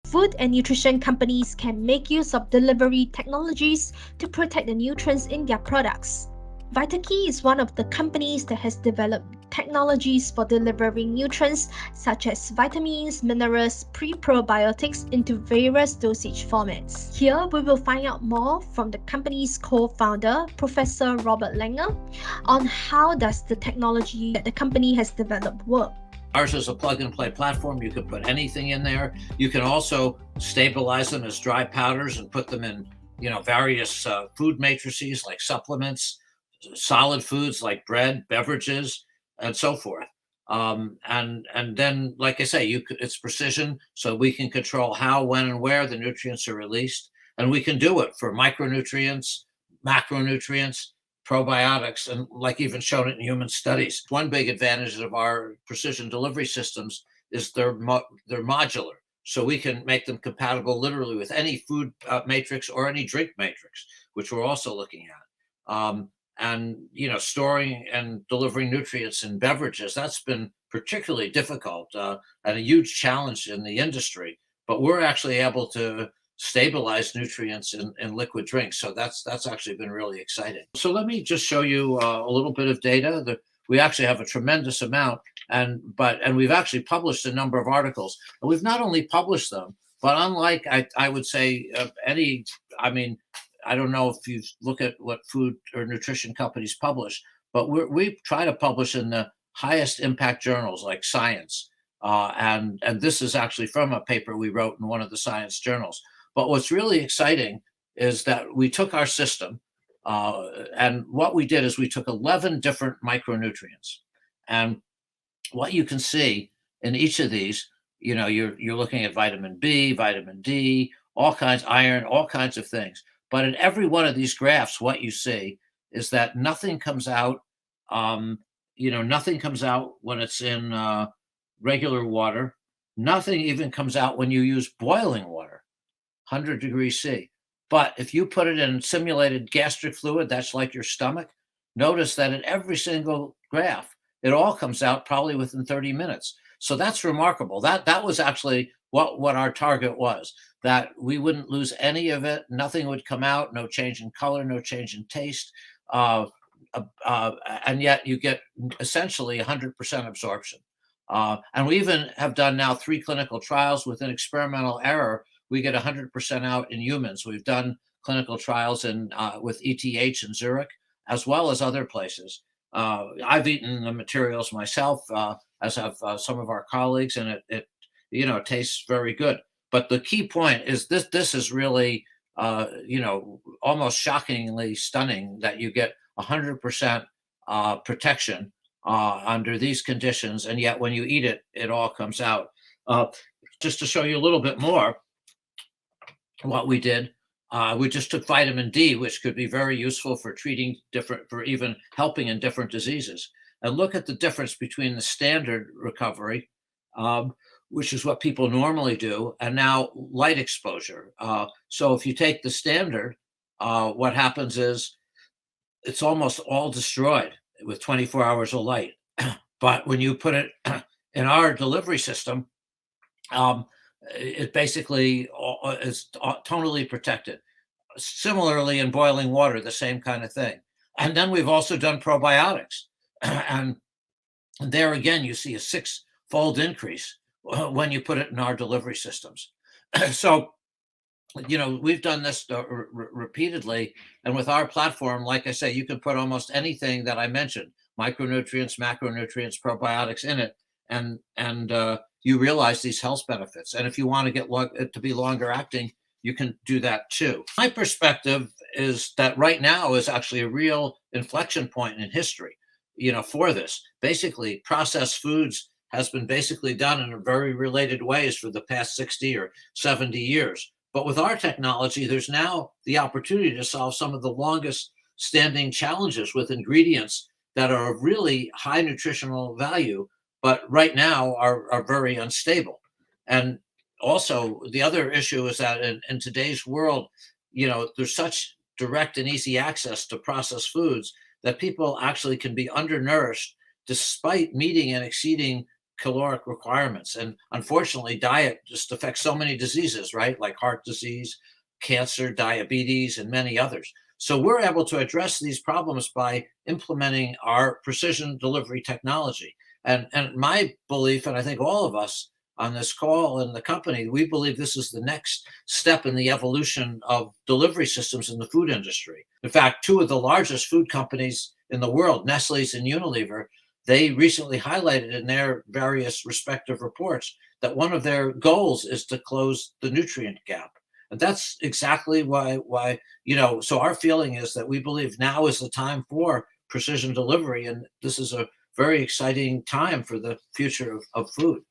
Food and nutrition companies can make use of delivery technologies to protect the nutrients in their products. VitaKey is one of the companies that has developed technologies for delivering nutrients such as vitamins, minerals, pre-probiotics into various dosage formats. Here we will find out more from the company's co-founder, Professor Robert Langer, on how does the technology that the company has developed work. Ours is a plug-and-play platform. You can put anything in there. You can also stabilize them as dry powders and put them in, various food matrices like supplements, solid foods like bread, beverages, and so forth. And then, like I say, it's precision, so we can control how, when, and where the nutrients are released, and we can do it for micronutrients, macronutrients, probiotics, and like even shown in human studies. One big advantage of our precision delivery systems is they're modular, so we can make them compatible literally with any food matrix or any drink matrix, which we're also looking at. And storing and delivering nutrients in beverages, that's been particularly difficult and a huge challenge in the industry. But we're actually able to stabilize nutrients in liquid drinks. So that's actually been really exciting. So let me just show you a little bit of data. That we actually have a tremendous amount, and we've actually published a number of articles. And we've not only published them, but unlike I would say I don't know if you look at what food or nutrition companies publish, but we try to publish in the highest impact journals like Science. And this is actually from a paper we wrote in one of the Science journals. But what's really exciting is that we took our system and what we did is we took 11 different micronutrients. And what you can see in each of these, you're looking at vitamin B, vitamin D, all kinds, iron, all kinds of things. But in every one of these graphs, what you see is that nothing comes out, nothing comes out when it's in regular water. Nothing even comes out when you use boiling water, 100 degrees C. But if you put it in simulated gastric fluid, that's like your stomach, notice that in every single graph, it all comes out probably within 30 minutes. So that's remarkable. That was actually what our target was, that we wouldn't lose any of it. Nothing would come out, no change in color, no change in taste. And yet you get essentially 100% absorption. And we even have done now 3 clinical trials with an experimental error. We get 100% out in humans. We've done clinical trials with ETH in Zurich, as well as other places. I've eaten the materials myself, as have some of our colleagues, and it tastes very good. But the key point is this is really, almost shockingly stunning that you get 100% protection under these conditions, and yet when you eat it, it all comes out. Just to show you a little bit more, what we did, we just took vitamin D, which could be very useful for for even helping in different diseases. And look at the difference between the standard recovery, which is what people normally do, and now light exposure. So if you take the standard, what happens is it's almost all destroyed with 24 hours of light. But when you put it in our delivery system, it basically is totally protected. Similarly, in boiling water, the same kind of thing. And then we've also done probiotics. And there again, you see a 6-fold increase when you put it in our delivery systems. So, we've done this repeatedly. And with our platform, like I say, you can put almost anything that I mentioned, micronutrients, macronutrients, probiotics in it. And you realize these health benefits. And if you want to get it to be longer acting, you can do that too. My perspective is that right now is actually a real inflection point in history, for this. Basically, processed foods has been basically done in a very related ways for the past 60 or 70 years. But with our technology, there's now the opportunity to solve some of the longest standing challenges with ingredients that are of really high nutritional value, but right now are very unstable. And also, the other issue is that in today's world, there's such direct and easy access to processed foods that people actually can be undernourished despite meeting and exceeding caloric requirements. And unfortunately, diet just affects so many diseases, right? Like heart disease, cancer, diabetes, and many others. So we're able to address these problems by implementing our precision delivery technology. And my belief, and I think all of us on this call and the company, we believe this is the next step in the evolution of delivery systems in the food industry. In fact, two of the largest food companies in the world, Nestle's and Unilever, they recently highlighted in their various respective reports that one of their goals is to close the nutrient gap. And that's exactly why, so our feeling is that we believe now is the time for precision delivery. And this is a very exciting time for the future of food.